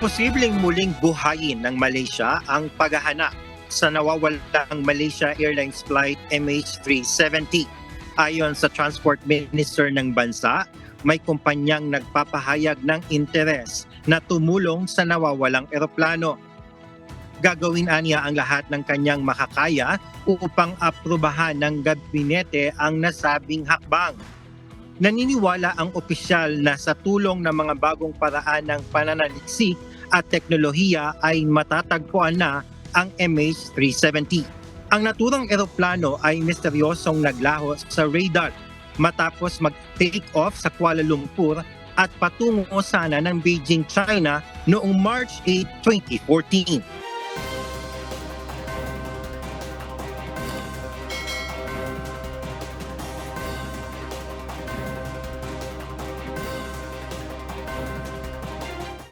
Posibleng muling buhayin ng Malaysia ang paghahanap sa nawawalang Malaysia Airlines Flight MH370. Ayon sa Transport Minister ng bansa, may kumpanyang nagpapahayag ng interes na tumulong sa nawawalang eroplano. Gagawin aniya ang lahat ng kanyang makakaya upang aprubahan ng gabinete ang nasabing hakbang. Naniniwala ang opisyal na sa tulong ng mga bagong paraan ng pananaliksik at teknolohiya ay matatagpuan na ang MH370. Ang naturang eroplano ay misteryosong naglaho sa radar matapos mag-take off sa Kuala Lumpur at patungo sana ng Beijing, China noong March 8, 2014.